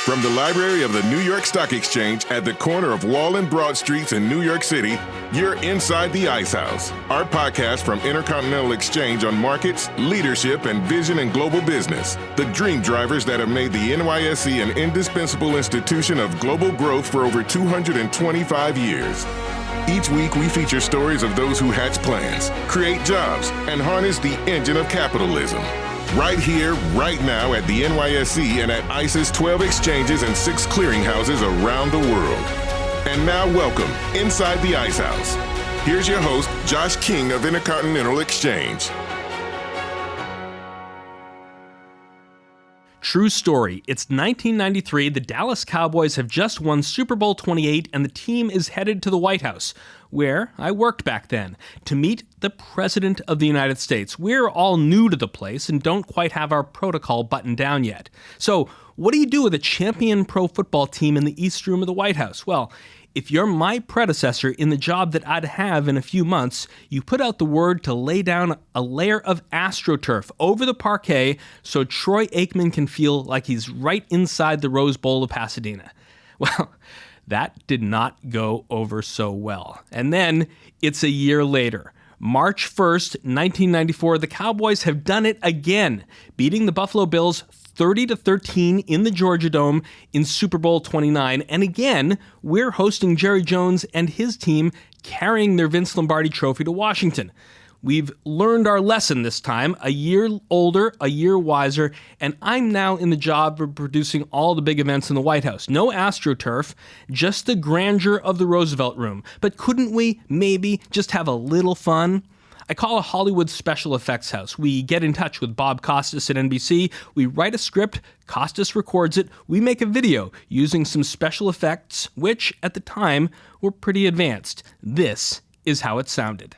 From the library of the New York Stock Exchange at the corner of Wall and Broad Streets in New York City, you're inside the Ice House, our podcast from Intercontinental Exchange on markets, leadership, and vision in global business. The dream drivers that have made the NYSE an indispensable institution of global growth for over 225 years. Each week, we feature stories of those who hatch plans, create jobs, and harness the engine of capitalism. Right here, right now at the NYSE and at ICE's 12 exchanges and 6 clearinghouses around the world. And now welcome inside the Ice House. Here's your host, Josh King of Intercontinental Exchange. True story. It's 1993. The Dallas Cowboys have just won Super Bowl 28, and the team is headed to the White House, where I worked back then, to meet the President of the United States. We're all new to the place and don't quite have our protocol buttoned down yet. So, what do you do with a champion pro football team in the East Room of the White House? Well, if you're my predecessor in the job that I'd have in a few months, you put out the word to lay down a layer of AstroTurf over the parquet so Troy Aikman can feel like he's right inside the Rose Bowl of Pasadena. Well, that did not go over so well. And then it's a year later. March 1st, 1994, the Cowboys have done it again, beating the Buffalo Bills 30-13 in the Georgia Dome in Super Bowl 29. And again, we're hosting Jerry Jones and his team carrying their Vince Lombardi trophy to Washington. We've learned our lesson this time, a year older, a year wiser, and I'm now in the job of producing all the big events in the White House. No AstroTurf, just the grandeur of the Roosevelt Room. But couldn't we maybe just have a little fun? I call a Hollywood special effects house. We get in touch with Bob Costas at NBC. We write a script, Costas records it, we make a video using some special effects, which at the time were pretty advanced. This is how it sounded.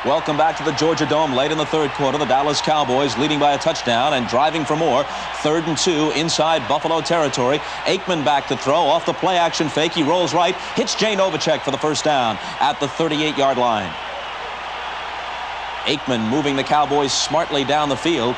Welcome back to the Georgia Dome. Late in the third quarter, the Dallas Cowboys leading by a touchdown and driving for more. 3rd and 2 inside Buffalo territory. Aikman back to throw off the play action fake. He rolls right, hits Jay Novacek for the first down at the 38-yard line. Aikman moving the Cowboys smartly down the field.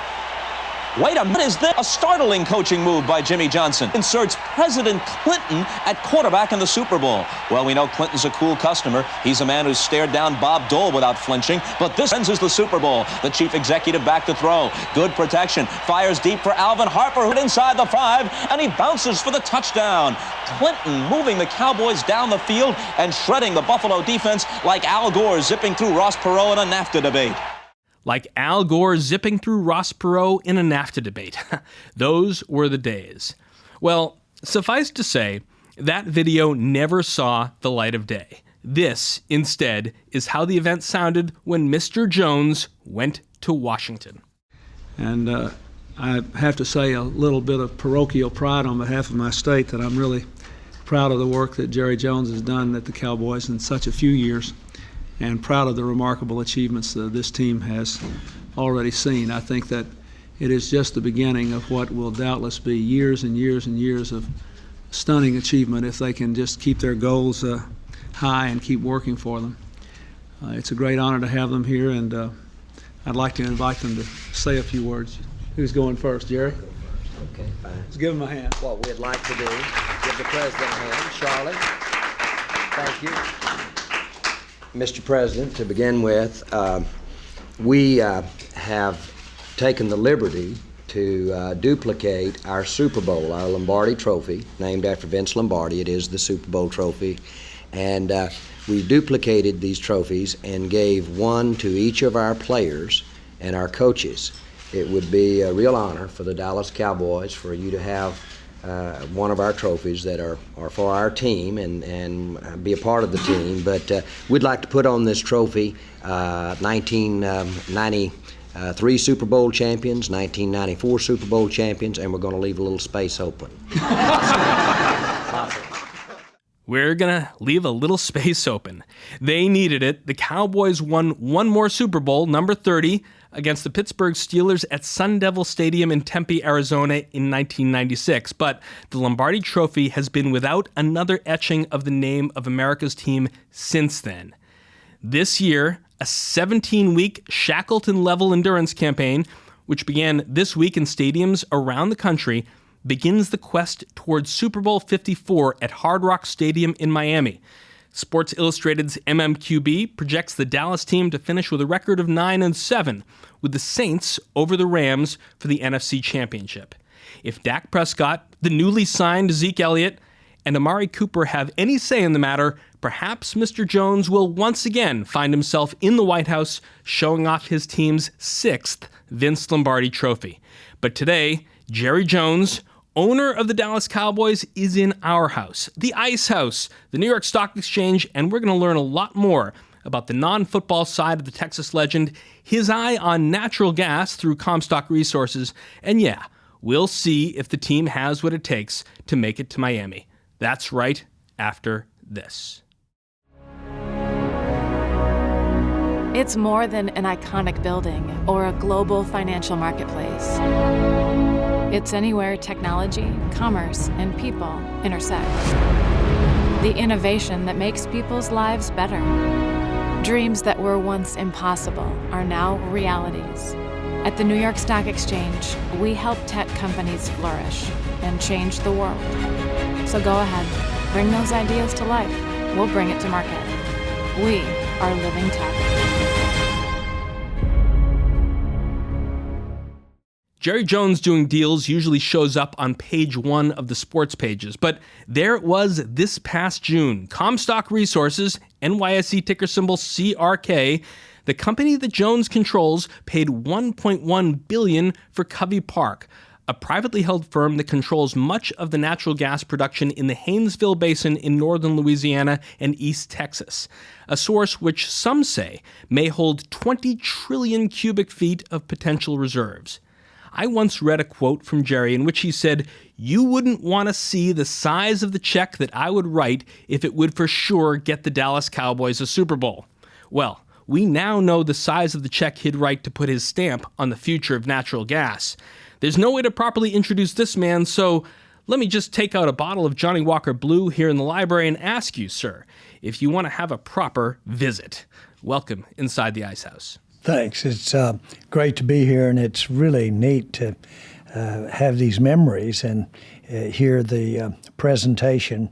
Wait a minute, is this a startling coaching move by Jimmy Johnson? Inserts President Clinton at quarterback in the Super Bowl. Well, we know Clinton's a cool customer. He's a man who stared down Bob Dole without flinching. But this is the Super Bowl. The chief executive back to throw. Good protection. Fires deep for Alvin Harper, who inside the 5, and he bounces for the touchdown. Clinton moving the Cowboys down the field and shredding the Buffalo defense like Al Gore zipping through Ross Perot in a NAFTA debate. Like Al Gore zipping through Ross Perot in a NAFTA debate. Those were the days. Well, suffice to say, that video never saw the light of day. This, instead, is how the event sounded when Mr. Jones went to Washington. And I have to say a little bit of parochial pride on behalf of my state that I'm really proud of the work that Jerry Jones has done at the Cowboys in such a few years, and proud of the remarkable achievements that this team has already seen. I think that it is just the beginning of what will doubtless be years and years and years of stunning achievement if they can just keep their goals high and keep working for them. It's a great honor to have them here, and I'd like to invite them to say a few words. Who's going first, Jerry? Okay, fine. Let's give them a hand. What we'd like to do, give the President a hand. Charlotte, thank you. Mr. President, to begin with, we have taken the liberty to duplicate our Super Bowl, our Lombardi Trophy, named after Vince Lombardi. It is the Super Bowl trophy. And we duplicated these trophies and gave one to each of our players and our coaches. It would be a real honor for the Dallas Cowboys for you to have one of our trophies that are for our team and be a part of the team. But we'd like to put on this trophy 1993 Super Bowl champions, 1994 Super Bowl champions, and we're going to leave a little space open. We're going to leave a little space open. They needed it. The Cowboys won one more Super Bowl, number 30, against the Pittsburgh Steelers at Sun Devil Stadium in Tempe, Arizona in 1996. But the Lombardi Trophy has been without another etching of the name of America's team since then. This year, a 17-week Shackleton-level endurance campaign, which began this week in stadiums around the country, begins the quest towards Super Bowl 54 at Hard Rock Stadium in Miami. Sports Illustrated's MMQB projects the Dallas team to finish with a record of 9-7, with the Saints over the Rams for the NFC Championship. If Dak Prescott, the newly signed Zeke Elliott, and Amari Cooper have any say in the matter, perhaps Mr. Jones will once again find himself in the White House showing off his team's 6th Vince Lombardi trophy. But today, Jerry Jones, owner of the Dallas Cowboys, is in our house, the Ice House, the New York Stock Exchange, and we're going to learn a lot more about the non-football side of the Texas legend, his eye on natural gas through Comstock Resources, and yeah, we'll see if the team has what it takes to make it to Miami. That's right after this. It's more than an iconic building or a global financial marketplace. It's anywhere technology, commerce, and people intersect. The innovation that makes people's lives better. Dreams that were once impossible are now realities. At the New York Stock Exchange, we help tech companies flourish and change the world. So go ahead, bring those ideas to life. We'll bring it to market. We are Living Tech. Jerry Jones doing deals usually shows up on page 1 of the sports pages, but there it was this past June. Comstock Resources, NYSE ticker symbol CRK, the company that Jones controls, paid $1.1 billion for Covey Park, a privately held firm that controls much of the natural gas production in the Haynesville basin in northern Louisiana and East Texas, a source which some say may hold 20 trillion cubic feet of potential reserves. I once read a quote from Jerry in which he said, "You wouldn't want to see the size of the check that I would write if it would for sure get the Dallas Cowboys a Super Bowl." Well, we now know the size of the check he'd write to put his stamp on the future of natural gas. There's no way to properly introduce this man, so let me just take out a bottle of Johnny Walker Blue here in the library and ask you, sir, if you want to have a proper visit. Welcome inside the Ice House. Thanks. It's great to be here, and it's really neat to have these memories and hear the presentation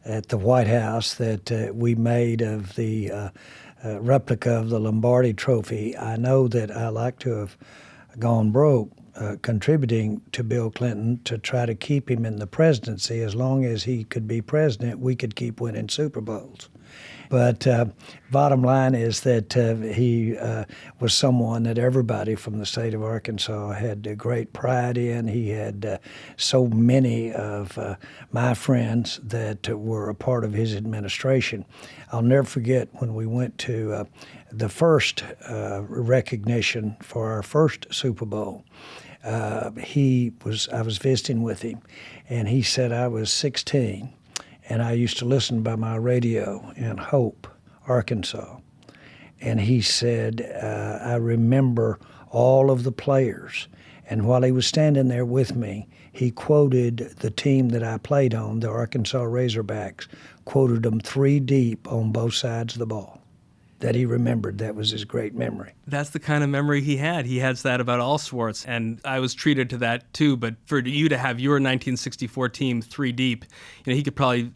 at the White House that we made of the replica of the Lombardi Trophy. I know that I like to have gone broke contributing to Bill Clinton to try to keep him in the presidency. As long as he could be president, we could keep winning Super Bowls. But bottom line is that he was someone that everybody from the state of Arkansas had great pride in. He had so many of my friends that were a part of his administration. I'll never forget when we went to the first recognition for our first Super Bowl. I was visiting with him, and he said I was 16. And I used to listen by my radio in Hope, Arkansas. And he said, I remember all of the players. And while he was standing there with me, he quoted the team that I played on, the Arkansas Razorbacks, quoted them 3 deep on both sides of the ball. That he remembered. That was his great memory. That's the kind of memory he had. He has that about all sports, and I was treated to that too. But for you to have your 1964 team 3 deep, he could probably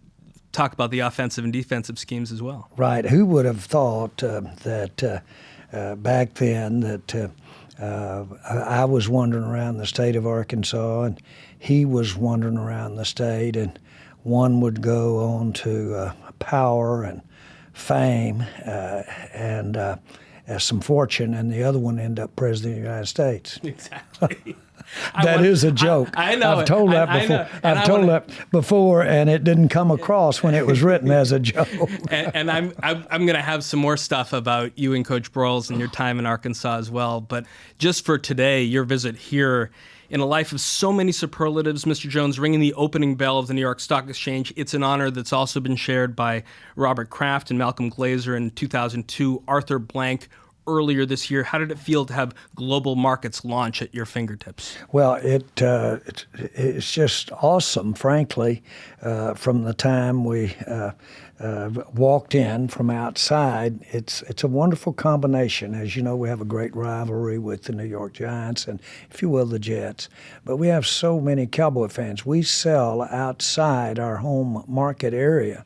talk about the offensive and defensive schemes as well. Right. Who would have thought that back then that I was wandering around the state of Arkansas and he was wandering around the state, and one would go on to power and fame and some fortune, and the other one end up president of the United States. Exactly. That is a joke. I know. I've told that before. I've told that before, and it didn't come across when it was written as a joke. and I'm going to have some more stuff about you and Coach Broyles and your time in Arkansas as well. But just for today, your visit here in a life of so many superlatives, Mr. Jones, ringing the opening bell of the New York Stock Exchange. It's an honor that's also been shared by Robert Kraft and Malcolm Glazer in 2002, Arthur Blank, earlier this year. How did it feel to have global markets launch at your fingertips? Well, it's just awesome, frankly, from the time we walked in from outside. It's a wonderful combination. As you know, we have a great rivalry with the New York Giants and, if you will, the Jets. But we have so many Cowboy fans. We sell outside our home market area.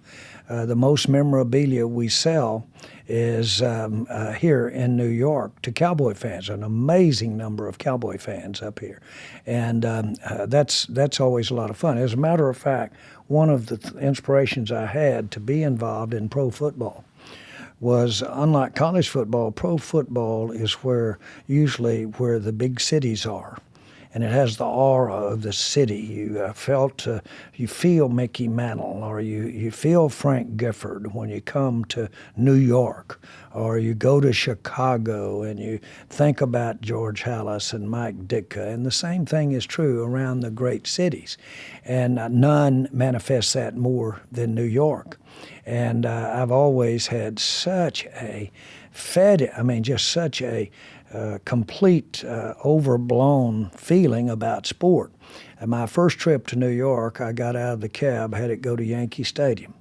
The most memorabilia we sell is here in New York to Cowboy fans, an amazing number of Cowboy fans up here. And that's always a lot of fun. As a matter of fact, one of the inspirations I had to be involved in pro football was, unlike college football, pro football is usually where the big cities are. And it has the aura of the city. You feel Mickey Mantle, or you feel Frank Gifford when you come to New York, or you go to Chicago and you think about George Halas and Mike Ditka. And the same thing is true around the great cities. And none manifests that more than New York. And I've always had such a complete overblown feeling about sport. At my first trip to New York, I got out of the cab, had it go to Yankee Stadium.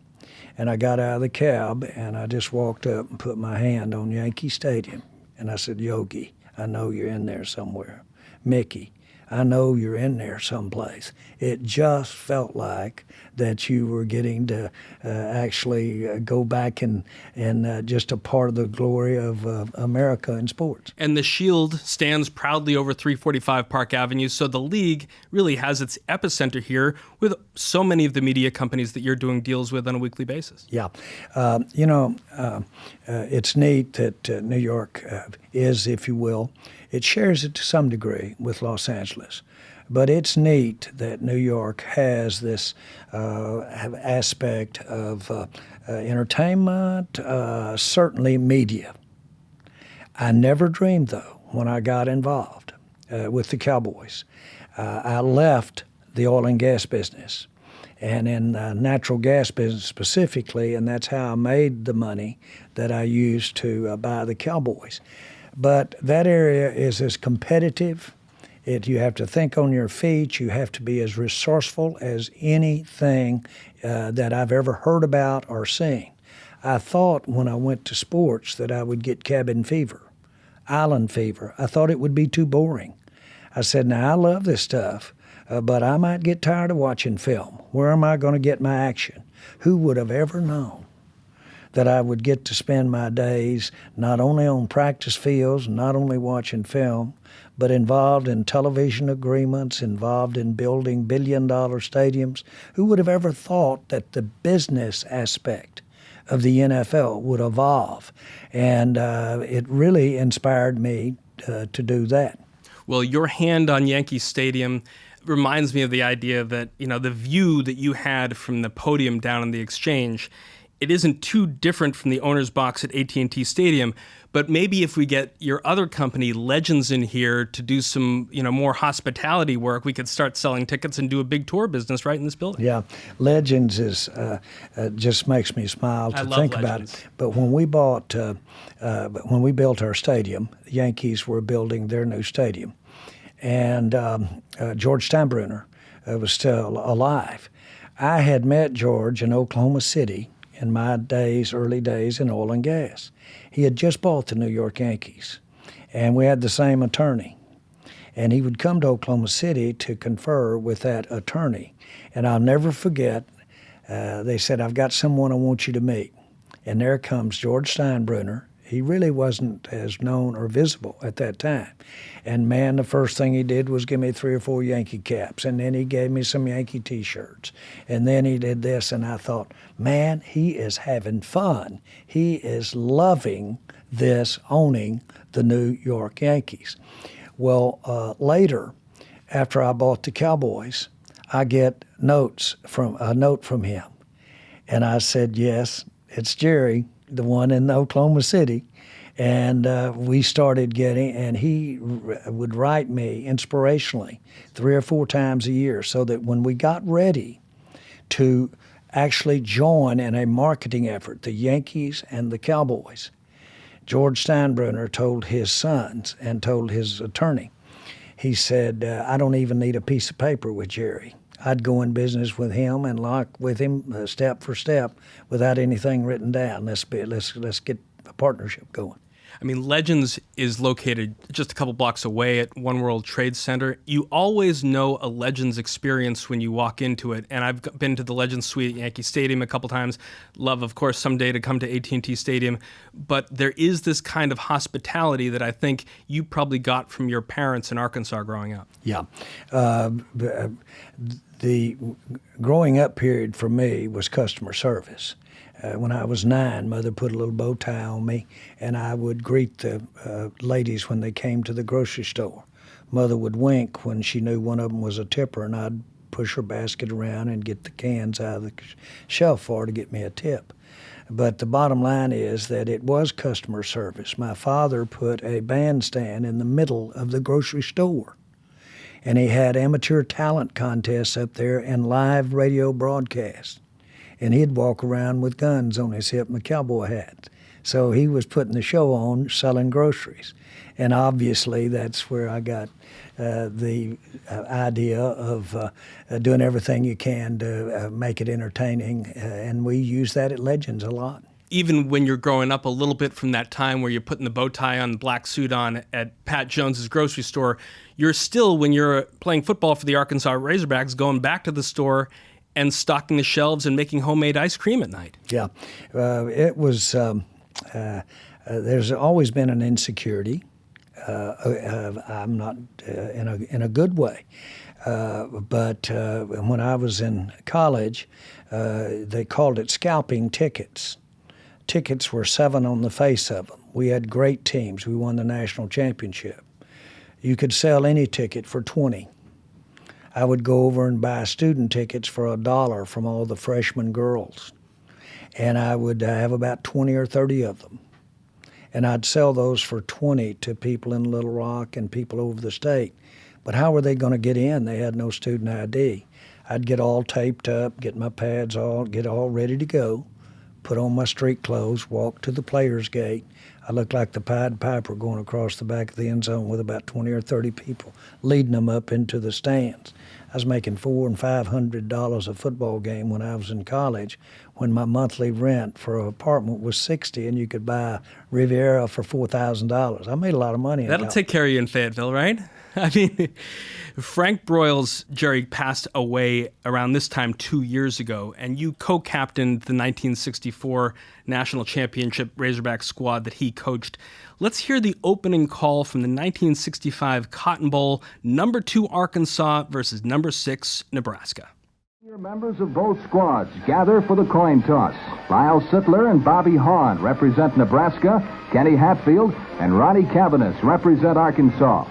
And I got out of the cab and I just walked up and put my hand on Yankee Stadium. And I said, Yogi, I know you're in there somewhere. Mickey, I know you're in there someplace. It just felt like that you were getting to actually go back and just a part of the glory of America in sports. And the Shield stands proudly over 345 Park Avenue, so the league really has its epicenter here with so many of the media companies that you're doing deals with on a weekly basis. Yeah. It's neat that New York is, if you will, it shares it to some degree with Los Angeles. But it's neat that New York has this aspect of entertainment, certainly media. I never dreamed, though, when I got involved with the Cowboys. I left the oil and gas business, and in natural gas business specifically, and that's how I made the money that I used to buy the Cowboys. But that area is as competitive. You have to think on your feet. You have to be as resourceful as anything that I've ever heard about or seen. I thought when I went to sports that I would get cabin fever, island fever. I thought it would be too boring. I said, now I love this stuff, but I might get tired of watching film. Where am I going to get my action? Who would have ever known that I would get to spend my days not only on practice fields, not only watching film, but involved in television agreements, involved in building billion-dollar stadiums? Who would have ever thought that the business aspect of the NFL would evolve? And it really inspired me to do that. Well, your hand on Yankee Stadium reminds me of the idea that, the view that you had from the podium down in the Exchange, it isn't too different from the owner's box at AT&T Stadium, but maybe if we get your other company, Legends, in here to do some, more hospitality work, we could start selling tickets and do a big tour business right in this building. Yeah, Legends is just makes me smile to think about it. But when we built our stadium, the Yankees were building their new stadium, and George Steinbrenner was still alive. I had met George in Oklahoma City in my early days in oil and gas. He had just bought the New York Yankees, and we had the same attorney. And he would come to Oklahoma City to confer with that attorney. And I'll never forget, they said, I've got someone I want you to meet. And there comes George Steinbrenner. He really wasn't as known or visible at that time. And man, the first thing he did was give me 3 or 4 Yankee caps, and then he gave me some Yankee T-shirts. And then he did this, and I thought, man, he is having fun. He is loving this, owning the New York Yankees. Well, later, after I bought the Cowboys, I get a note from him. And I said, yes, it's Jerry, the one in Oklahoma City. And we started getting, and he would write me inspirationally 3 or 4 times a year, so that when we got ready to actually join in a marketing effort, the Yankees and the Cowboys, George Steinbrenner told his sons and told his attorney, he said, I don't even need a piece of paper with Jerry. I'd go in business with him and lock with him step for step without anything written down. Let's get a partnership going. I mean, Legends is located just a couple blocks away at One World Trade Center. You always know a Legends experience when you walk into it. And I've been to the Legends Suite at Yankee Stadium a couple times. Love, of course, someday to come to AT&T Stadium. But there is this kind of hospitality that I think you probably got from your parents in Arkansas growing up. Yeah. The growing up period for me was customer service. When I was 9, Mother put a little bow tie on me, and I would greet the ladies when they came to the grocery store. Mother would wink when she knew one of them was a tipper, and I'd push her basket around and get the cans out of the shelf for her to get me a tip. But the bottom line is that it was customer service. My father put a bandstand in the middle of the grocery store, and he had amateur talent contests up there and live radio broadcasts. And he'd walk around with guns on his hip and a cowboy hat. So he was putting the show on, selling groceries. And obviously that's where I got the idea of doing everything you can to make it entertaining. And we use that at Legends a lot. Even when you're growing up a little bit from that time where you're putting the bow tie on, the black suit on at Pat Jones's grocery store, you're still, when you're playing football for the Arkansas Razorbacks, going back to the store and stocking the shelves and making homemade ice cream at night. Yeah, it was. There's always been an insecurity. I'm not in a good way, but when I was in college, they called it scalping tickets. Tickets were 7 on the face of them. We had great teams. We won the national championship. You could sell any ticket for 20. I would go over and buy student tickets for $1 from all the freshman girls. And I would have about 20 or 30 of them. And I'd sell those for 20 to people in Little Rock and people over the state. But how were they going to get in? They had no student ID. I'd get all taped up, get my pads get all ready to go, put on my street clothes, walk to the players' gate. I looked like the Pied Piper going across the back of the end zone with about 20 or 30 people, leading them up into the stands. I was making $400 and $500 a football game when I was in college, when my monthly rent for an apartment was $60, and you could buy Riviera for $4,000. I made a lot of money. That'll take care of you in Fayetteville, right? I mean, Frank Broyles, Jerry, passed away around this time 2 years ago, and you co-captained the 1964 National Championship Razorback squad that he coached. Let's hear the opening call from the 1965 Cotton Bowl, number 2 Arkansas versus number 6 Nebraska. Members of both squads gather for the coin toss. Lyle Sittler and Bobby Hahn represent Nebraska. Kenny Hatfield and Ronnie Cavanis represent Arkansas.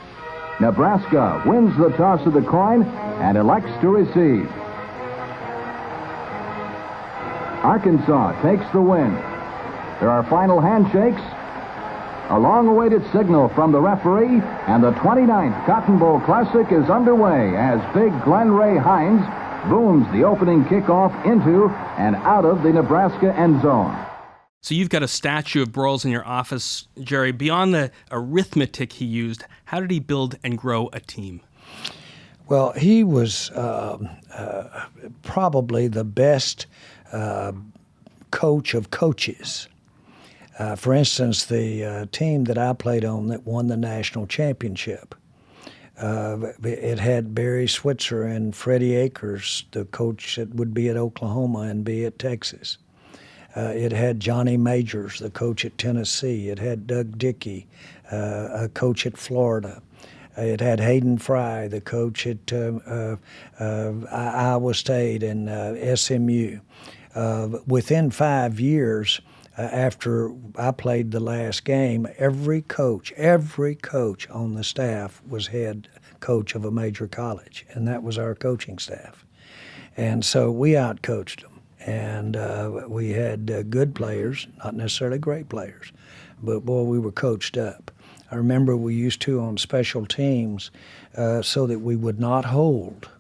Nebraska wins the toss of the coin and elects to receive. Arkansas takes the win. There are final handshakes, a long-awaited signal from the referee, and the 29th Cotton Bowl Classic is underway as big Glenn Ray Hines booms the opening kickoff into and out of the Nebraska end zone. So you've got a statue of Broyles in your office, Jerry. Beyond the arithmetic he used, how did he build and grow a team? Well, he was probably the best coach of coaches. For instance, the team that I played on that won the national championship, it had Barry Switzer and Freddie Akers, the coach that would be at Oklahoma and be at Texas. It had Johnny Majors, the coach at Tennessee. It had Doug Dickey, a coach at Florida. It had Hayden Fry, the coach at Iowa State and SMU. Within 5 years, after I played the last game, every coach on the staff was head coach of a major college, and that was our coaching staff. And so we outcoached them. And we had good players, not necessarily great players, but boy, we were coached up. I remember we used to on special teams so that we would not hold,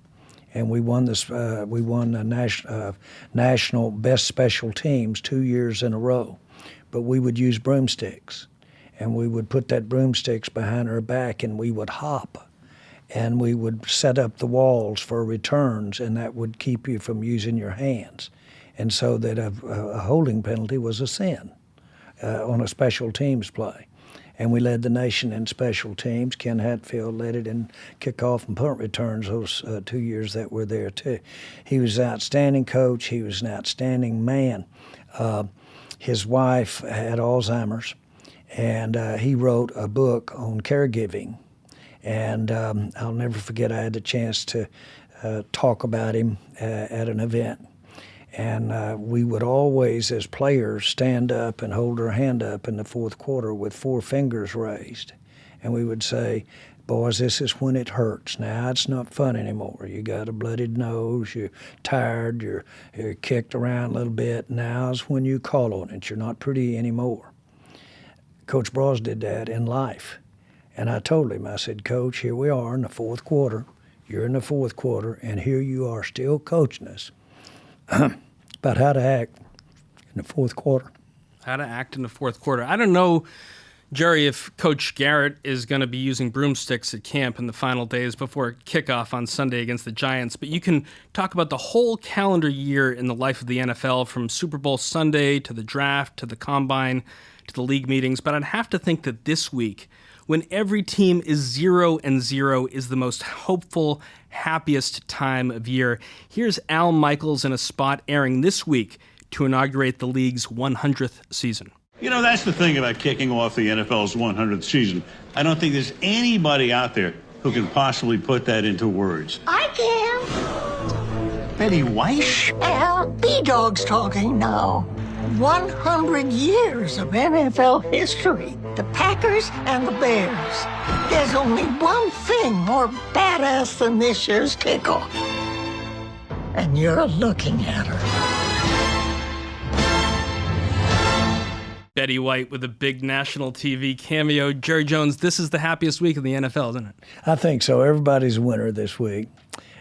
and we won this. We won the national best special teams 2 years in a row, but we would use broomsticks. and we would put that broomsticks behind our back, and we would hop. And we would set up the walls for returns, and that would keep you from using your hands. And so that a holding penalty was a sin on a special teams play. And we led the nation in special teams. Ken Hatfield led it in kickoff and punt returns those 2 years that were there, too. He was an outstanding coach. He was an outstanding man. His wife had Alzheimer's, and he wrote a book on caregiving. And I'll never forget, I had the chance to talk about him at an event. And we would always, as players, stand up and hold our hand up in the fourth quarter with 4 fingers raised. And we would say, boys, this is when it hurts. Now it's not fun anymore. You got a bloodied nose, you're tired, you're kicked around a little bit. Now's when you call on it. You're not pretty anymore. Coach Bras did that in life. And I told him, I said, Coach, here we are in the fourth quarter. You're in the fourth quarter, and here you are still coaching us about how to act in the fourth quarter. How to act in the fourth quarter. I don't know, Jerry, if Coach Garrett is going to be using broomsticks at camp in the final days before kickoff on Sunday against the Giants, but you can talk about the whole calendar year in the life of the NFL, from Super Bowl Sunday to the draft to the combine to the league meetings. But I'd have to think that this week, when every team is 0-0, is the most hopeful, happiest time of year. Here's Al Michaels in a spot airing this week to inaugurate the league's 100th season. You know, that's the thing about kicking off the NFL's 100th season. I don't think there's anybody out there who can possibly put that into words. I can. Betty White? Al, B-Dog's talking now. 100 years of NFL history. The Packers and the Bears. There's only one thing more badass than this year's kickoff. And you're looking at her. Betty White with a big national TV cameo. Jerry Jones, this is the happiest week in the NFL, isn't it? I think so. Everybody's a winner this week.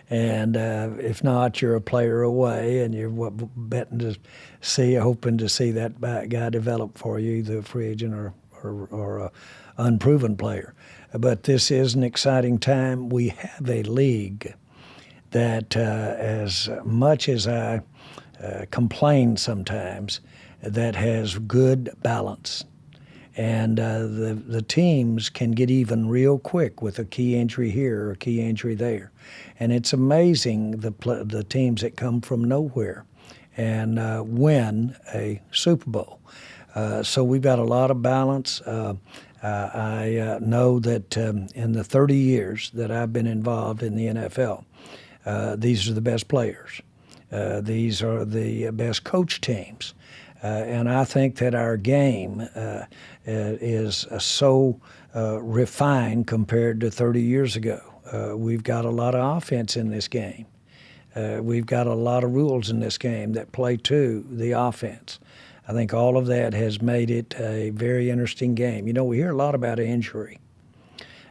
And if not, you're a player away, and you're betting to see, hoping to see that guy develop for you, either a free agent or a unproven player. But this is an exciting time. We have a league that, as much as I complain sometimes, that has good balance. And the teams can get even real quick with a key injury here or a key injury there. And it's amazing the teams that come from nowhere and win a Super Bowl. So we've got a lot of balance. I know that in the 30 years that I've been involved in the NFL, these are the best players. These are the best coach teams. And I think that our game is so refined compared to 30 years ago. We've got a lot of offense in this game. We've got a lot of rules in this game that play to the offense. I think all of that has made it a very interesting game. You know, we hear a lot about injury.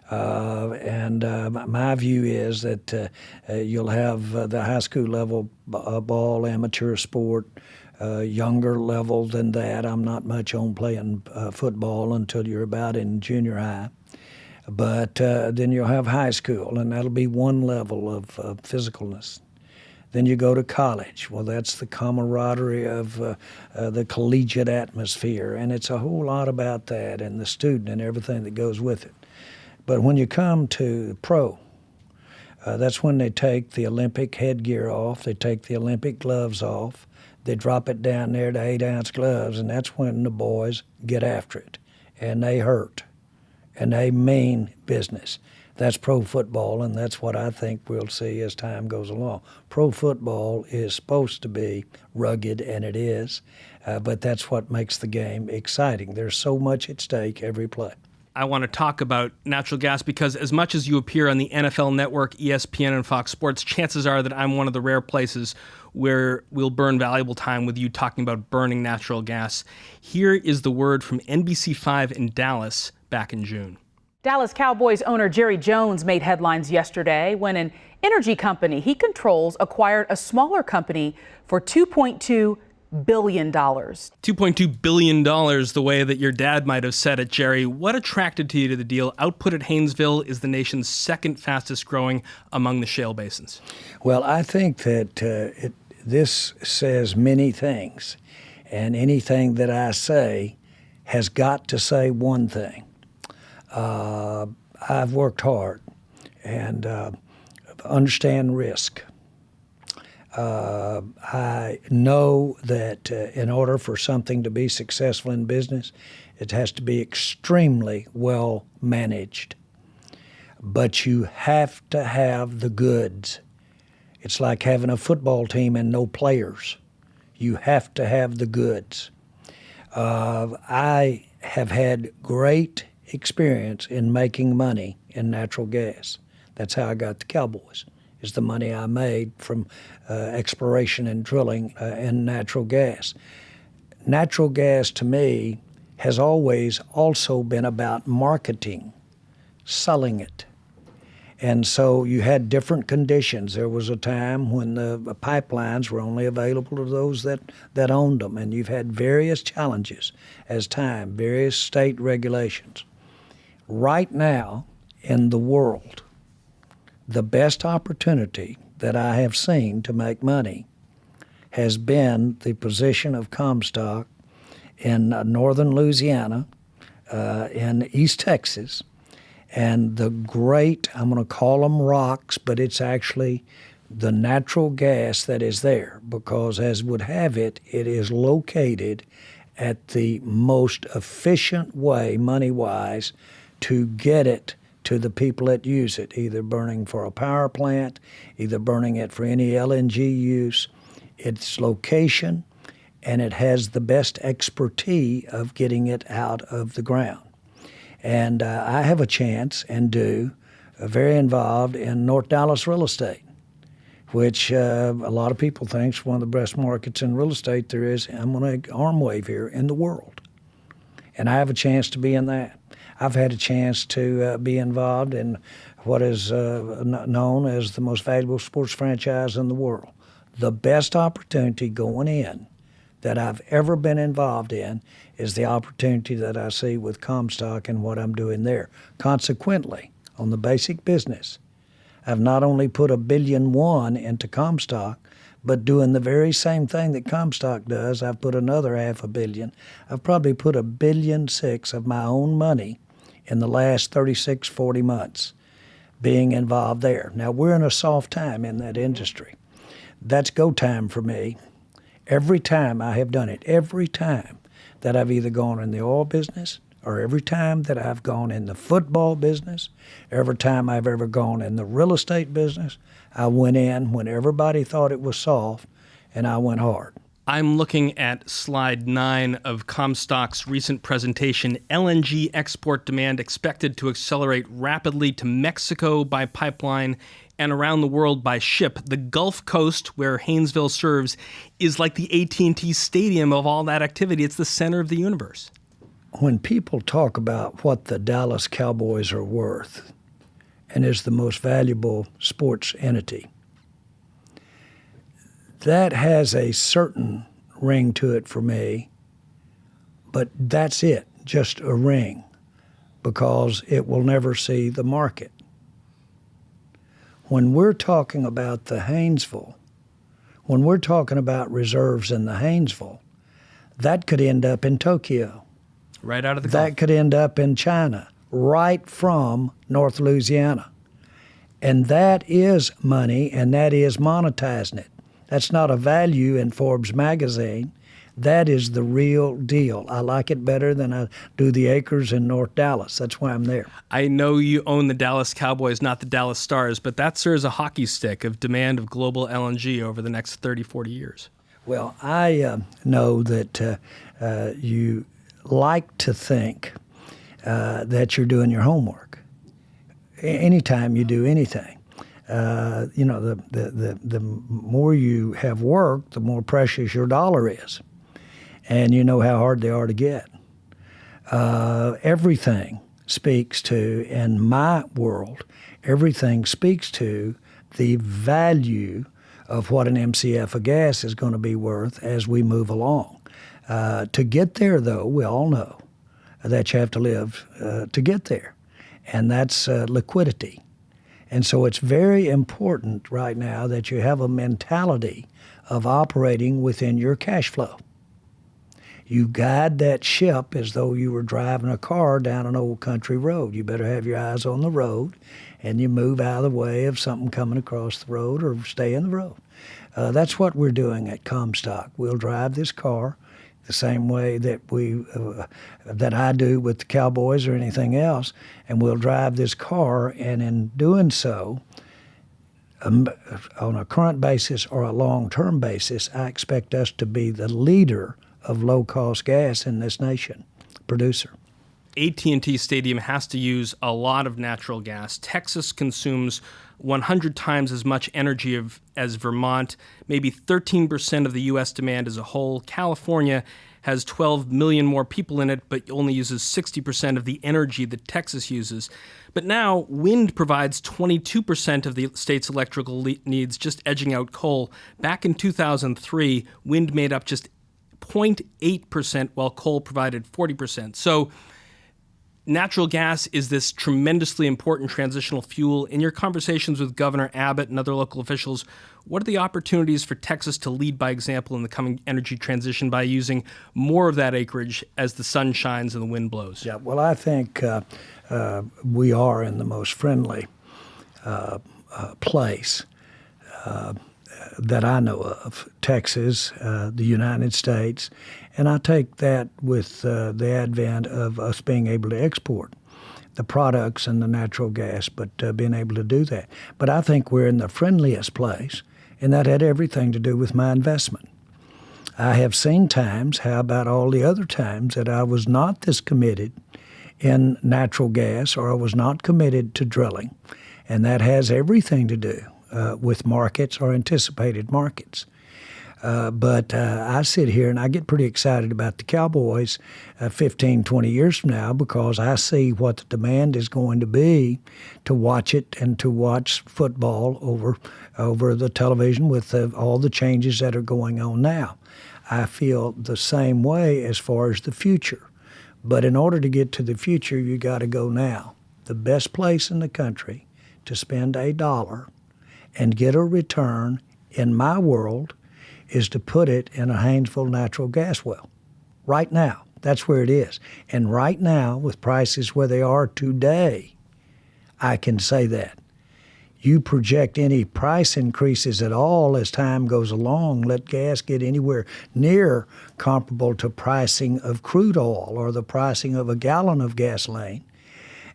And my view is that you'll have the high school level ball, amateur sport, younger level than that. I'm not much on playing football until you're about in junior high. But then you'll have high school, and that'll be one level of physicalness. Then you go to college. Well, that's the camaraderie of the collegiate atmosphere, and it's a whole lot about that and the student and everything that goes with it. But when you come to pro, that's when they take the Olympic headgear off, they take the Olympic gloves off, they drop it down there to 8-ounce gloves, and that's when the boys get after it, and they hurt, and they mean business. That's pro football, and that's what I think we'll see as time goes along. Pro football is supposed to be rugged, and it is, but that's what makes the game exciting. There's so much at stake every play. I want to talk about natural gas because as much as you appear on the NFL Network, ESPN, and Fox Sports, chances are that I'm one of the rare places where we'll burn valuable time with you talking about burning natural gas. Here is the word from NBC5 in Dallas back in June. Dallas Cowboys owner Jerry Jones made headlines yesterday when an energy company he controls acquired a smaller company for $2.2 billion. $2.2 billion, the way that your dad might have said it, Jerry. What attracted you to the deal? Output at Haynesville is the nation's second fastest growing among the shale basins. Well, I think that this says many things, and anything that I say has got to say one thing. I've worked hard and understand risk. I know that in order for something to be successful in business, it has to be extremely well managed. But you have to have the goods. It's like having a football team and no players. You have to have the goods. I have had great experience in making money in natural gas. That's how I got the Cowboys, is the money I made from exploration and drilling in natural gas. Natural gas, to me, has always also been about marketing, selling it. And so you had different conditions. There was a time when the pipelines were only available to those that owned them, and you've had various challenges as time, various state regulations. Right now in the world, the best opportunity that I have seen to make money has been the position of Comstock in northern Louisiana, in East Texas, and the great, I'm going to call them rocks, but it's actually the natural gas that is there, because as would have it, it is located at the most efficient way, money-wise, to get it to the people that use it, either burning for a power plant, either burning it for any LNG use. Its location, and it has the best expertise of getting it out of the ground. And I have a chance, and very involved in North Dallas real estate, which a lot of people think is one of the best markets in real estate there is, I'm going to arm wave here, in the world. And I have a chance to be in that. I've had a chance to be involved in what is known as the most valuable sports franchise in the world. The best opportunity going in that I've ever been involved in is the opportunity that I see with Comstock and what I'm doing there. Consequently, on the basic business, I've not only put $1.1 billion into Comstock, but doing the very same thing that Comstock does, I've put another $500 million. I've probably put $1.6 billion of my own money in the last 36, 40 months being involved there. Now, we're in a soft time in that industry. That's go time for me. Every time I have done it, every time that I've either gone in the oil business, or every time that I've gone in the football business, every time I've ever gone in the real estate business, I went in when everybody thought it was soft, and I went hard. I'm looking at slide 9 of Comstock's recent presentation. LNG export demand expected to accelerate rapidly to Mexico by pipeline and around the world by ship. The Gulf Coast, where Haynesville serves, is like the AT&T Stadium of all that activity. It's the center of the universe. When people talk about what the Dallas Cowboys are worth and is the most valuable sports entity, that has a certain ring to it for me, but that's it, just a ring, because it will never see the market. When we're talking about the Haynesville, when we're talking about reserves in the Haynesville, that could end up in Tokyo. Right out of the Gulf. That could end up in China, right from North Louisiana. And that is money, and that is monetizing it. That's not a value in Forbes magazine. That is the real deal. I like it better than I do the acres in North Dallas. That's why I'm there. I know you own the Dallas Cowboys, not the Dallas Stars, but that serves a hockey stick of demand of global LNG over the next 30, 40 years. Well, I know that you like to think that you're doing your homework. Anytime you do anything. The more you have worked, the more precious your dollar is. And you know how hard they are to get. Everything speaks to, in my world, everything speaks to the value of what an MCF of gas is going to be worth as we move along. To get there, though, we all know that you have to live to get there, and that's liquidity. And so it's very important right now that you have a mentality of operating within your cash flow. You guide that ship as though you were driving a car down an old country road. You better have your eyes on the road, and you move out of the way of something coming across the road or stay in the road. That's what we're doing at Comstock. We'll drive this car the same way that that I do with the Cowboys or anything else, and we'll drive this car, and in doing so, on a current basis or a long-term basis, I expect us to be the leader of low-cost gas in this nation, producer. AT&T Stadium has to use a lot of natural gas. Texas consumes 100 times as much energy as Vermont, maybe 13% of the U.S. demand as a whole. California has 12 million more people in it, but only uses 60% of the energy that Texas uses. But now, wind provides 22% of the state's electrical needs, just edging out coal. Back in 2003, wind made up just 0.8%, while coal provided 40%. So natural gas is this tremendously important transitional fuel. In your conversations with Governor Abbott and other local officials, what are the opportunities for Texas to lead by example in the coming energy transition by using more of that acreage as the sun shines and the wind blows? Yeah, well, I think we are in the most friendly place that I know of, Texas, the United States, and I take that with the advent of us being able to export the products and the natural gas, but being able to do that. But I think we're in the friendliest place, and that had everything to do with my investment. I have seen times, how about all the other times, that I was not this committed in natural gas or I was not committed to drilling, and that has everything to do with markets or anticipated markets. But I sit here and I get pretty excited about the Cowboys 15, 20 years from now because I see what the demand is going to be to watch it and to watch football over the television with all the changes that are going on now. I feel the same way as far as the future. But in order to get to the future, you got to go now. The best place in the country to spend $1 and get a return in my world is to put it in a Haynesville natural gas well. Right now, that's where it is. And right now, with prices where they are today, I can say that. You project any price increases at all as time goes along, let gas get anywhere near comparable to pricing of crude oil or the pricing of a gallon of gasoline,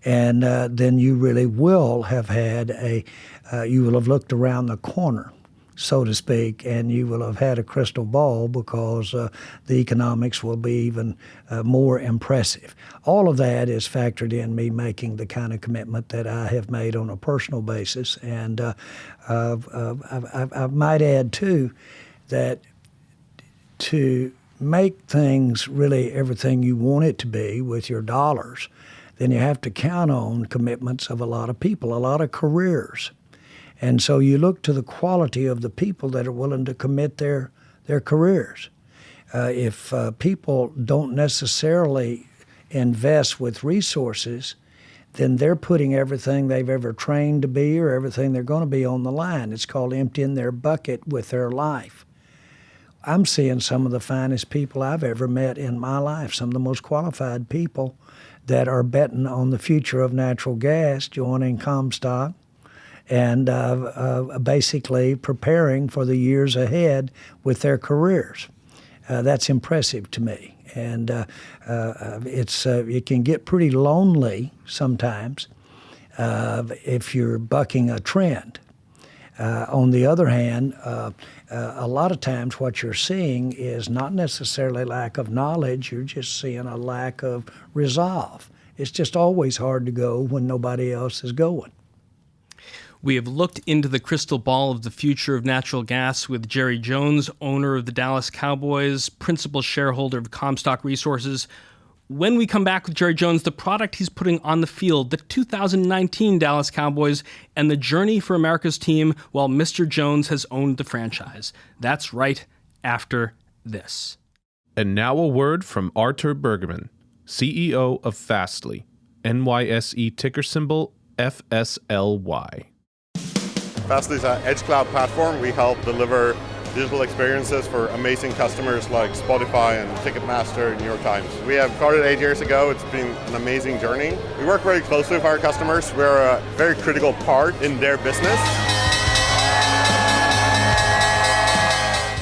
and then you really will have had you will have looked around the corner, so to speak, and you will have had a crystal ball because the economics will be even more impressive. All of that is factored in me making the kind of commitment that I have made on a personal basis. And I might add, too, that to make things really everything you want it to be with your dollars, then you have to count on commitments of a lot of people, a lot of careers. And so you look to the quality of the people that are willing to commit their careers. If people don't necessarily invest with resources, then they're putting everything they've ever trained to be or everything they're going to be on the line. It's called emptying their bucket with their life. I'm seeing some of the finest people I've ever met in my life, some of the most qualified people that are betting on the future of natural gas, joining Comstock, and basically preparing for the years ahead with their careers. That's impressive to me. And it can get pretty lonely sometimes if you're bucking a trend. On the other hand, a lot of times what you're seeing is not necessarily lack of knowledge, you're just seeing a lack of resolve. It's just always hard to go when nobody else is going. We have looked into the crystal ball of the future of natural gas with Jerry Jones, owner of the Dallas Cowboys, principal shareholder of Comstock Resources. When we come back with Jerry Jones, the product he's putting on the field, the 2019 Dallas Cowboys, and the journey for America's team while Mr. Jones has owned the franchise. That's right after this. And now a word from Artur Bergman, CEO of Fastly, NYSE ticker symbol FSLY. Fastly is an edge cloud platform. We help deliver digital experiences for amazing customers like Spotify and Ticketmaster and New York Times. We have started 8 years ago. It's been an amazing journey. We work very closely with our customers. We're a very critical part in their business.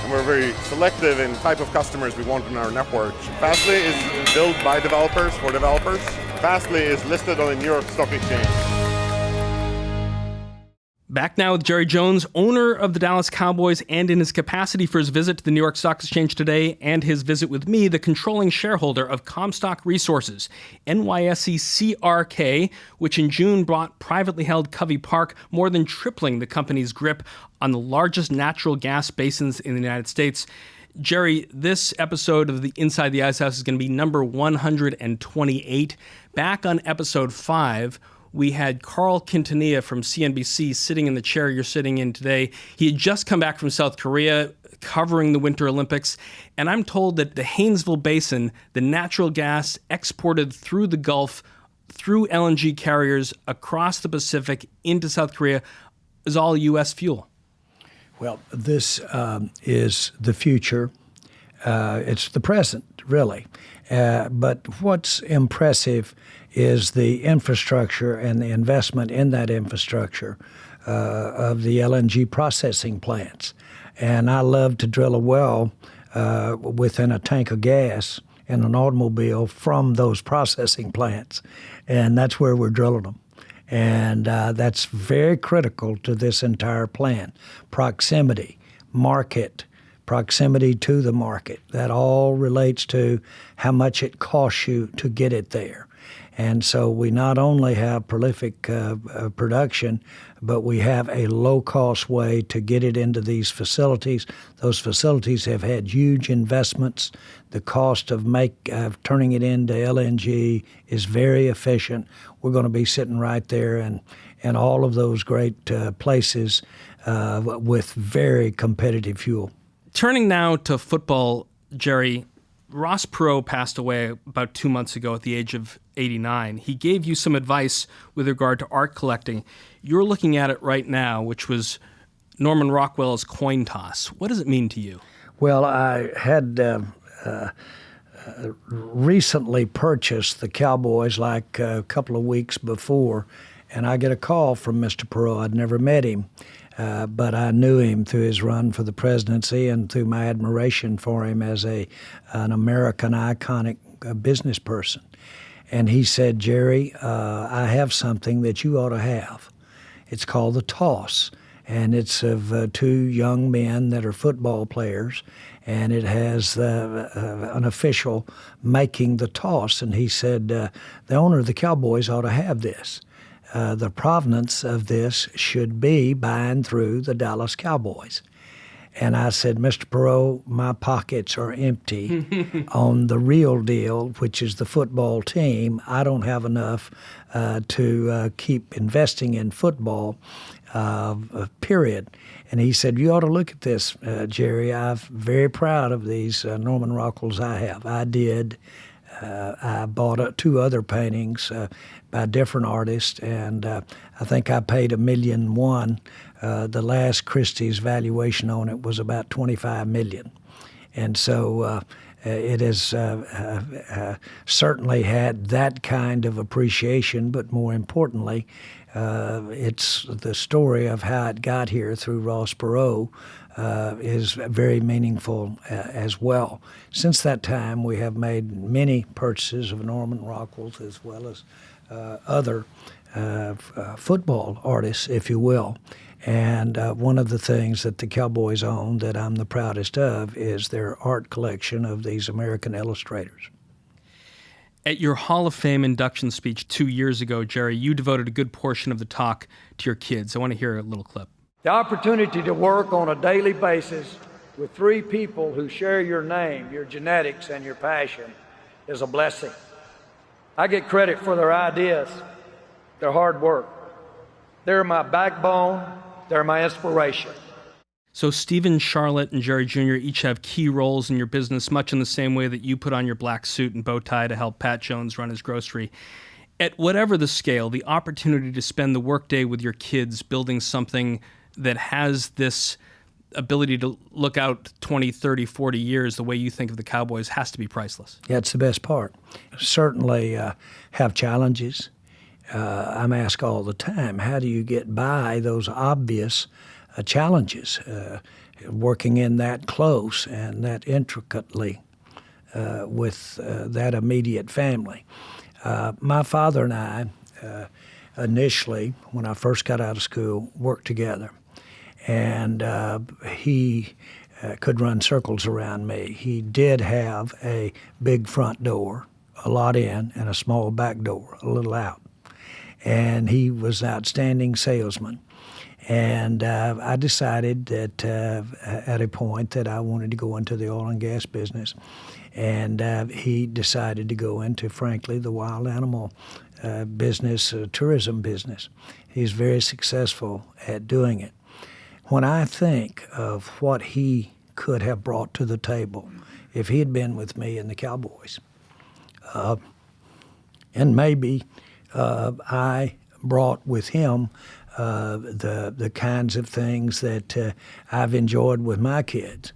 And we're very selective in type of customers we want in our network. Fastly is built by developers for developers. Fastly is listed on the New York Stock Exchange. Back now with Jerry Jones, owner of the Dallas Cowboys, and in his capacity for his visit to the New York Stock Exchange today and his visit with me, the controlling shareholder of Comstock Resources, NYSE CRK, which in June bought privately held Covey Park, more than tripling the company's grip on the largest natural gas basins in the United States. Jerry, this episode of the Inside the Ice House is going to be number 128. Back on episode 5, we had Carl Quintanilla from CNBC sitting in the chair you're sitting in today. He had just come back from South Korea covering the Winter Olympics, and I'm told that the Haynesville Basin, the natural gas exported through the Gulf, through LNG carriers across the Pacific into South Korea, is all U.S. fuel. Well, this is the future. It's the present, really. But what's impressive is the infrastructure and the investment in that infrastructure of the LNG processing plants. And I love to drill a well within a tank of gas in an automobile from those processing plants. And that's where we're drilling them. And that's very critical to this entire plan. Proximity, market, proximity to the market. That all relates to how much it costs you to get it there. And so we not only have prolific production, but we have a low-cost way to get it into these facilities. Those facilities have had huge investments. The cost of turning it into LNG is very efficient. We're going to be sitting right there in all of those great places with very competitive fuel. Turning now to football, Jerry, Ross Perot passed away about 2 months ago at the age of 89. He gave you some advice with regard to art collecting. You're looking at it right now, which was Norman Rockwell's coin toss. What does it mean to you? Well, I had recently purchased the Cowboys like a couple of weeks before, and I get a call from Mr. Perot. I'd never met him. But I knew him through his run for the presidency and through my admiration for him as an American iconic business person. And he said, Jerry, I have something that you ought to have. It's called the toss, and it's of two young men that are football players, and it has an official making the toss. And he said, the owner of the Cowboys ought to have this. The provenance of this should be by and through the Dallas Cowboys. And I said, Mr. Perot, my pockets are empty on the real deal, which is the football team. I don't have enough to keep investing in football, period. And he said, you ought to look at this, Jerry. I'm very proud of these Norman Rockwells I have. I did. I bought 2 other paintings by different artists, and I think I paid $1.1 million. The last Christie's valuation on it was about $25 million. And so it has certainly had that kind of appreciation, but more importantly, it's the story of how it got here through Ross Perot is very meaningful as well. Since that time, we have made many purchases of Norman Rockwell's as well as other football artists, if you will. And one of the things that the Cowboys own that I'm the proudest of is their art collection of these American illustrators. At your Hall of Fame induction speech 2 years ago, Jerry, you devoted a good portion of the talk to your kids. I want to hear a little clip. The opportunity to work on a daily basis with 3 people who share your name, your genetics, and your passion is a blessing. I get credit for their ideas, their hard work. They're my backbone. They're my inspiration. So Stephen, Charlotte, and Jerry Jr. each have key roles in your business, much in the same way that you put on your black suit and bow tie to help Pat Jones run his grocery. At whatever the scale, the opportunity to spend the workday with your kids building something that has this ability to look out 20, 30, 40 years the way you think of the Cowboys has to be priceless. Yeah, it's the best part. Certainly have challenges. I'm asked all the time, how do you get by those obvious challenges, working in that close and that intricately with that immediate family. My father and I, initially, when I first got out of school, worked together. And he could run circles around me. He did have a big front door, a lot in, and a small back door, a little out. And he was an outstanding salesman. And I decided that at a point that I wanted to go into the oil and gas business. And he decided to go into, frankly, the wild animal business, tourism business. He's very successful at doing it. When I think of what he could have brought to the table if he had been with me in the Cowboys, and maybe I brought with him the kinds of things that I've enjoyed with my kids.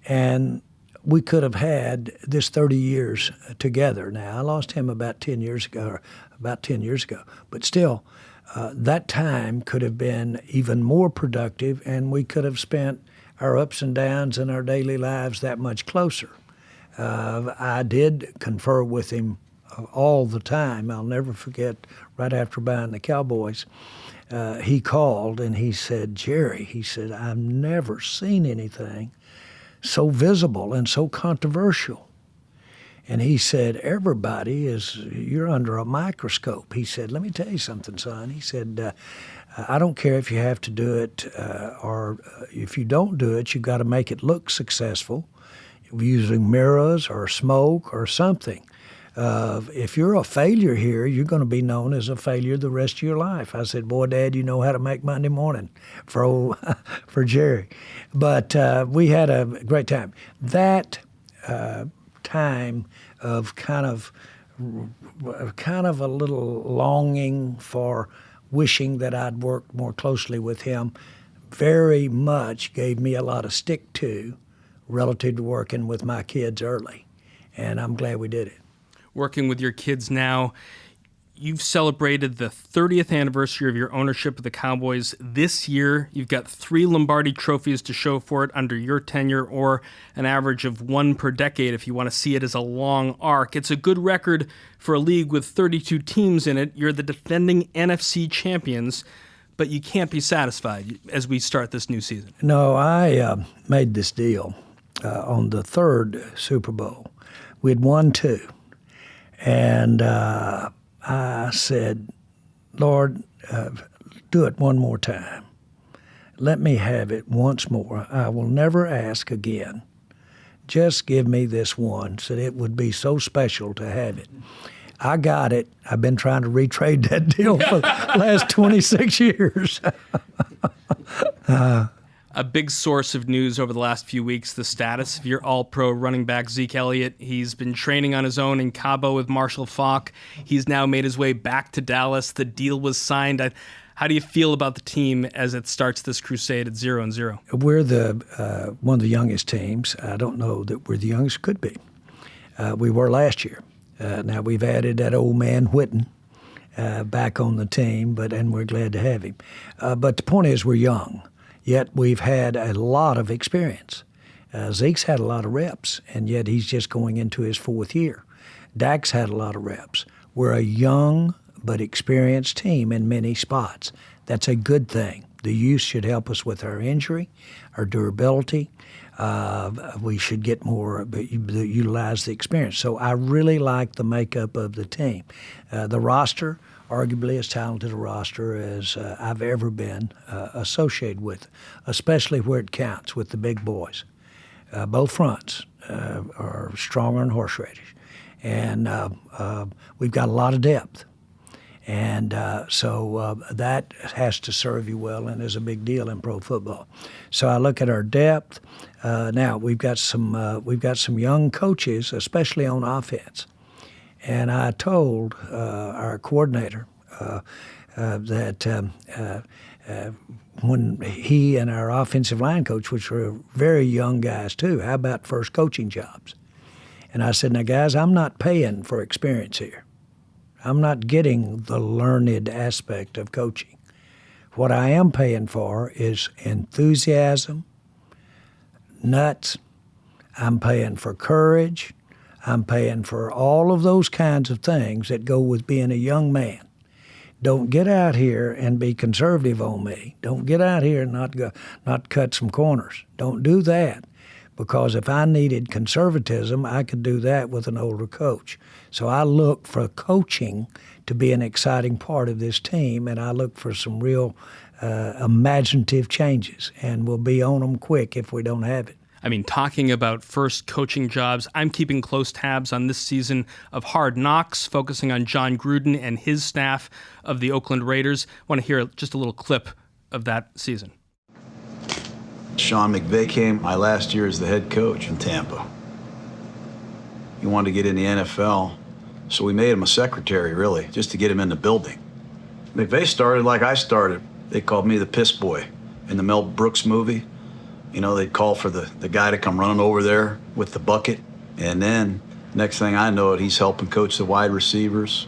And we could have had this 30 years together. Now, I lost him about 10 years ago, but still, that time could have been even more productive, and we could have spent our ups and downs in our daily lives that much closer. I did confer with him all the time. I'll never forget, right after buying the Cowboys, he called and he said, Jerry, he said, I've never seen anything so visible and so controversial. And he said, you're under a microscope. He said, let me tell you something, son. He said, I don't care if you have to do it or if you don't do it, you've got to make it look successful using mirrors or smoke or something. If you're a failure here, you're going to be known as a failure the rest of your life. I said, boy, Dad, you know how to make Monday morning for Jerry. But we had a great time. That time of kind of a little longing for wishing that I'd worked more closely with him very much gave me a lot of stick to relative to working with my kids early. And I'm glad we did it. Working with your kids now, you've celebrated the 30th anniversary of your ownership of the Cowboys this year. You've got 3 Lombardi trophies to show for it under your tenure, or an average of 1 per decade if you want to see it as a long arc. It's a good record for a league with 32 teams in it. You're the defending NFC champions, but you can't be satisfied as we start this new season. No, I made this deal on the 3rd Super Bowl. We'd won 2. And I said, Lord, do it one more time. Let me have it once more. I will never ask again. Just give me this one. Said it would be so special to have it. I got it. I've been trying to retrade that deal for the last 26 years. A big source of news over the last few weeks, the status of your all-pro running back, Zeke Elliott. He's been training on his own in Cabo with Marshall Faulk. He's now made his way back to Dallas. The deal was signed. How do you feel about the team as it starts this crusade at 0-0? We're one of the youngest teams. I don't know that we're the youngest, could be. We were last year. Now we've added that old man Whitten back on the team, and we're glad to have him. But the point is we're young. Yet we've had a lot of experience. Zeke's had a lot of reps, and yet he's just going into his 4th year. Dak's had a lot of reps. We're a young but experienced team in many spots. That's a good thing. The youth should help us with our injury, our durability. We should get more, utilize the experience. So I really like the makeup of the team. The roster, arguably as talented a roster as I've ever been associated with, especially where it counts with the big boys. Both fronts are stronger than horseradish. and we've got a lot of depth. And so that has to serve you well and is a big deal in pro football. So I look at our depth. Now we've got some young coaches, especially on offense. And I told our coordinator that when he and our offensive line coach, which were very young guys too, how about first coaching jobs? And I said, now guys, I'm not paying for experience here. I'm not getting the learned aspect of coaching. What I am paying for is enthusiasm, nuts. I'm paying for courage. I'm paying for all of those kinds of things that go with being a young man. Don't get out here and be conservative on me. Don't get out here and not cut some corners. Don't do that, because if I needed conservatism, I could do that with an older coach. So I look for coaching to be an exciting part of this team, and I look for some real imaginative changes, and we'll be on them quick if we don't have it. I mean, talking about first coaching jobs, I'm keeping close tabs on this season of Hard Knocks, focusing on John Gruden and his staff of the Oakland Raiders. I want to hear just a little clip of that season. Sean McVay came my last year as the head coach in Tampa. He wanted to get in the NFL, so we made him a secretary, really, just to get him in the building. McVay started like I started. They called me the piss boy. In the Mel Brooks movie, you know, they'd call for the guy to come running over there with the bucket. And then, next thing I know, he's helping coach the wide receivers,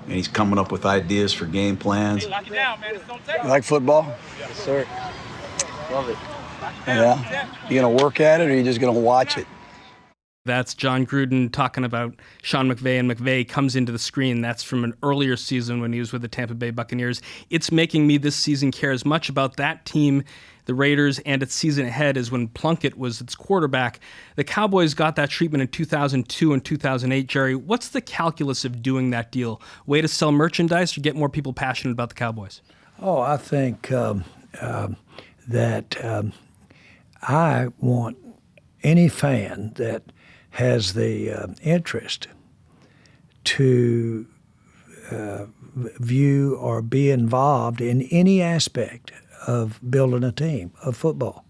and he's coming up with ideas for game plans. Hey, lock it down, man. It's gonna take You like football? Yes, sir. Love it. Yeah? You gonna work at it, or you just gonna watch it? That's John Gruden talking about Sean McVay, and McVay comes into the screen. That's from an earlier season when he was with the Tampa Bay Buccaneers. It's making me this season care as much about that team, the Raiders, and its season ahead as when Plunkett was its quarterback. The Cowboys got that treatment in 2002 and 2008. Jerry, what's the calculus of doing that deal? Way to sell merchandise or get more people passionate about the Cowboys? Oh, I think that I want any fan that has the interest to view or be involved in any aspect of building a team of football.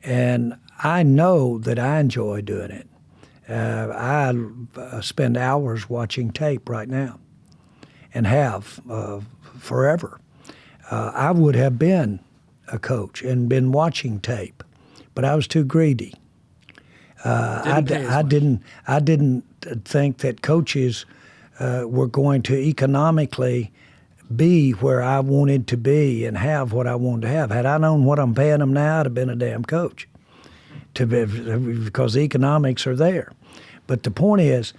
And I know that I enjoy doing it. I spend hours watching tape right now and have forever. I would have been a coach and been watching tape, but I was too greedy. I didn't think that coaches were going to economically be where I wanted to be and have what I wanted to have. Had I known what I'm paying them now, I'd have been a damn coach, because the economics are there. But the point is,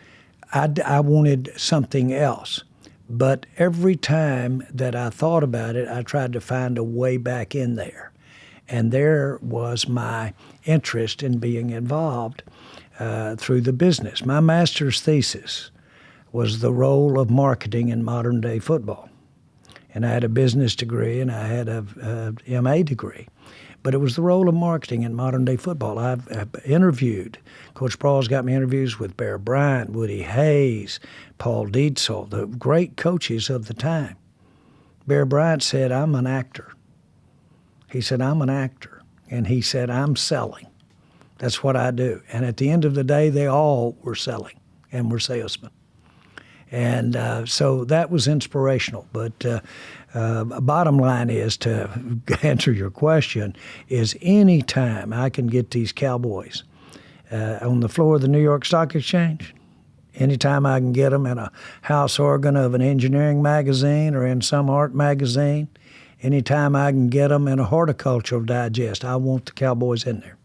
I wanted something else. But every time that I thought about it, I tried to find a way back in there. And there was my interest in being involved through the business. My master's thesis was the role of marketing in modern-day football. And I had a business degree and I had a MA degree. But it was the role of marketing in modern-day football. I've interviewed. Coach Sprawl's got me interviews with Bear Bryant, Woody Hayes, Paul Dietzel, the great coaches of the time. Bear Bryant said, I'm an actor. He said, I'm an actor. And he said, I'm selling. That's what I do. And at the end of the day, they all were selling and were salesmen. And so that was inspirational. But bottom line is, to answer your question, is any time I can get these Cowboys on the floor of the New York Stock Exchange, anytime I can get them in a house organ of an engineering magazine or in some art magazine, anytime I can get them in a horticultural digest, I want the Cowboys in there.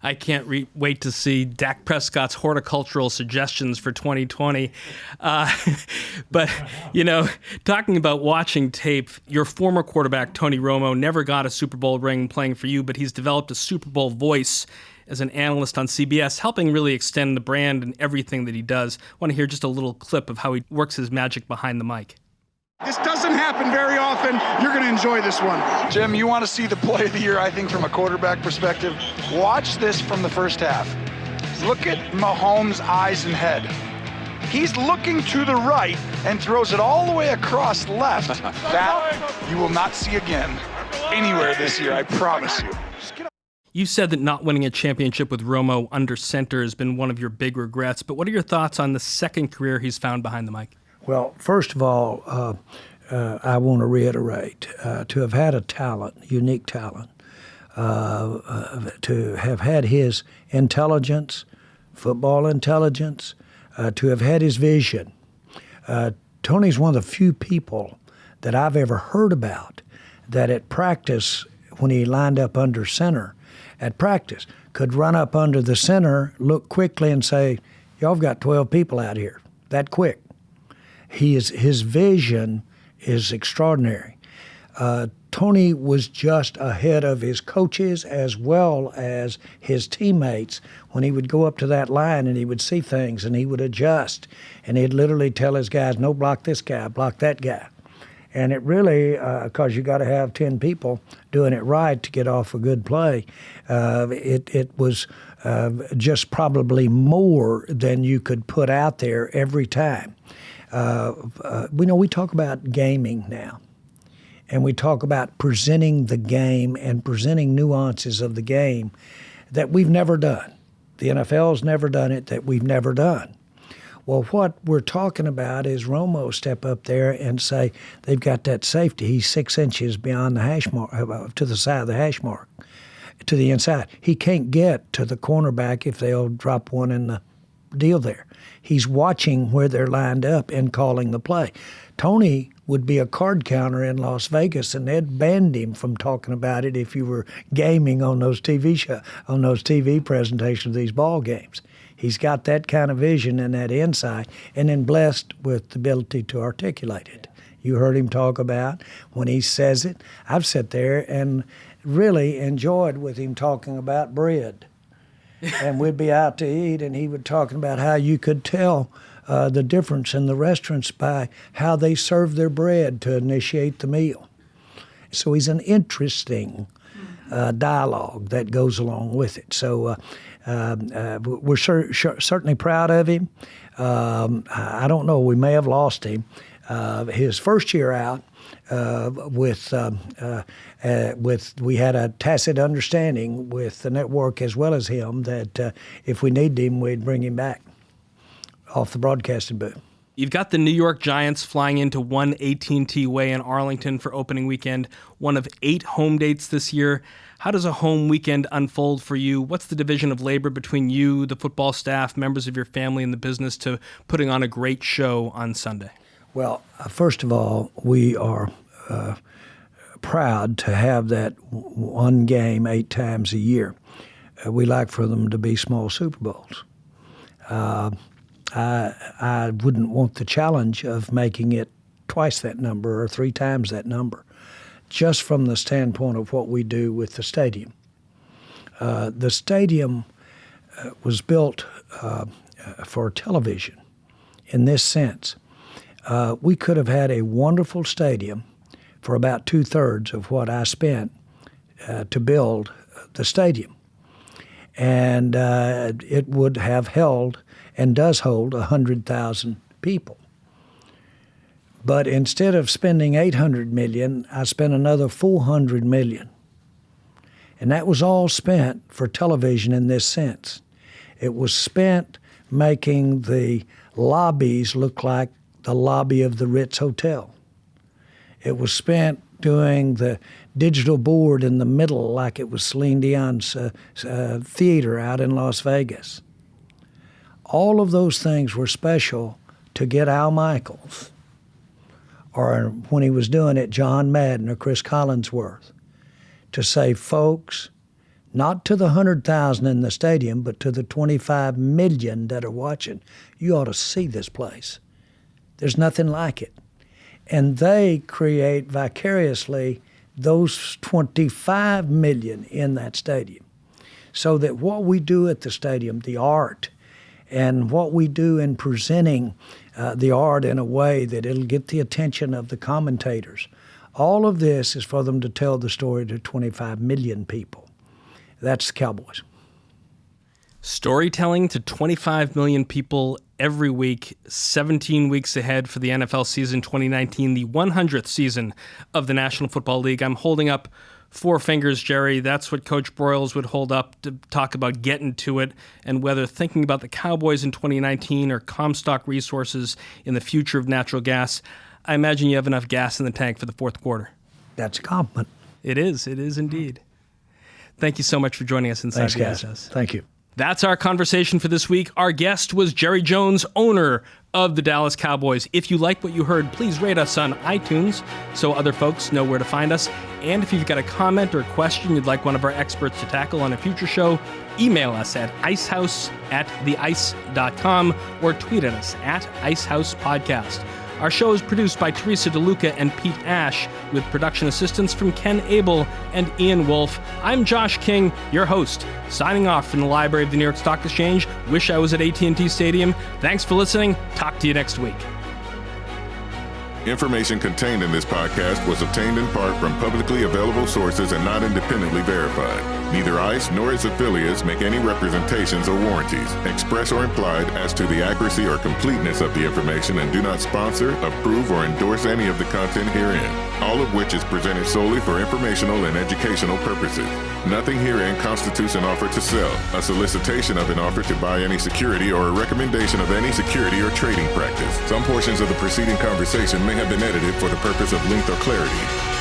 I can't wait to see Dak Prescott's horticultural suggestions for 2020. But, you know, talking about watching tape, your former quarterback, Tony Romo, never got a Super Bowl ring playing for you, but he's developed a Super Bowl voice as an analyst on CBS, helping really extend the brand and everything that he does. I want to hear just a little clip of how he works his magic behind the mic. This doesn't happen very often. You're going to enjoy this one. Jim, you want to see the play of the year, I think, from a quarterback perspective? Watch this from the first half. Look at Mahomes' eyes and head. He's looking to the right and throws it all the way across left. That you will not see again anywhere this year, I promise you. You said that not winning a championship with Romo under center has been one of your big regrets, but what are your thoughts on the second career he's found behind the mic? Well, first of all, I want to reiterate, to have had a talent, unique talent, to have had his intelligence, football intelligence, to have had his vision. Tony's one of the few people that I've ever heard about that at practice, when he lined up under center, at practice, could run up under the center, look quickly and say, y'all got 12 people out here, that quick. His vision is extraordinary. Tony was just ahead of his coaches as well as his teammates when he would go up to that line and he would see things and he would adjust. And he'd literally tell his guys, no, block this guy, block that guy. And it really, because you got to have 10 people doing it right to get off a good play, it was just probably more than you could put out there every time. We talk about gaming now, and we talk about presenting the game and presenting nuances of the game that we've never done. The NFL's never done it, that we've never done. Well, what we're talking about is Romo step up there and say they've got that safety. He's 6 inches beyond the hash mark, to the side of the hash mark, to the inside. He can't get to the cornerback if they'll drop one in the deal there. He's watching where they're lined up and calling the play. Tony would be a card counter in Las Vegas, and they'd banned him from talking about it if you were gaming on those TV presentations of these ball games. He's got that kind of vision and that insight, and then blessed with the ability to articulate it. You heard him talk about when he says it. I've sat there and really enjoyed with him talking about bread. And we'd be out to eat, and he would talking about how you could tell the difference in the restaurants by how they serve their bread to initiate the meal. So he's an interesting dialogue that goes along with it. So we're certainly proud of him. I don't know, we may have lost him. His first year out, we had a tacit understanding with the network as well as him that if we needed him, we'd bring him back off the broadcasting booth. You've got the New York Giants flying into One AT&T Way in Arlington for opening weekend, one of 8 home dates this year. How does a home weekend unfold for you? What's the division of labor between you, the football staff, members of your family, and the business to putting on a great show on Sunday? Well, first of all, we are proud to have that one game 8 times a year. We like for them to be small Super Bowls. I wouldn't want the challenge of making it twice that number or 3 times that number, just from the standpoint of what we do with the stadium. The stadium was built for television in this sense. We could have had a wonderful stadium for about 2/3 of what I spent to build the stadium. And it would have held and does hold 100,000 people. But instead of spending $800 million, I spent another $400 million. And that was all spent for television in this sense. It was spent making the lobbies look like the lobby of the Ritz Hotel. It was spent doing the digital board in the middle like it was Celine Dion's theater out in Las Vegas. All of those things were special to get Al Michaels, or when he was doing it, John Madden or Chris Collinsworth, to say, folks, not to the 100,000 in the stadium, but to the 25 million that are watching, you ought to see this place. There's nothing like it. And they create vicariously those 25 million in that stadium. So that what we do at the stadium, the art, and what we do in presenting the art in a way that it'll get the attention of the commentators, all of this is for them to tell the story to 25 million people. That's the Cowboys. Storytelling to 25 million people every week, 17 weeks ahead for the NFL season 2019, the 100th season of the National Football League. I'm holding up 4 fingers, Jerry. That's what Coach Broyles would hold up to talk about getting to it and whether thinking about the Cowboys in 2019 or Comstock Resources in the future of natural gas. I imagine you have enough gas in the tank for the fourth quarter. That's a compliment. It is indeed. Thank you so much for joining us inside the Ice House. Thank you. That's our conversation for this week. Our guest was Jerry Jones, owner of the Dallas Cowboys. If you like what you heard, please rate us on iTunes so other folks know where to find us. And if you've got a comment or question you'd like one of our experts to tackle on a future show, email us at icehouse@theice.com or tweet at us at IceHousePodcast. Our show is produced by Teresa DeLuca and Pete Ash, with production assistance from Ken Abel and Ian Wolfe. I'm Josh King, your host, signing off from the library of the New York Stock Exchange. Wish I was at AT&T Stadium. Thanks for listening. Talk to you next week. Information contained in this podcast was obtained in part from publicly available sources and not independently verified. Neither ICE nor its affiliates make any representations or warranties, express or implied, as to the accuracy or completeness of the information and do not sponsor, approve, or endorse any of the content herein, all of which is presented solely for informational and educational purposes. Nothing herein constitutes an offer to sell, a solicitation of an offer to buy any security, or a recommendation of any security or trading practice. Some portions of the preceding conversation may have been edited for the purpose of length or clarity.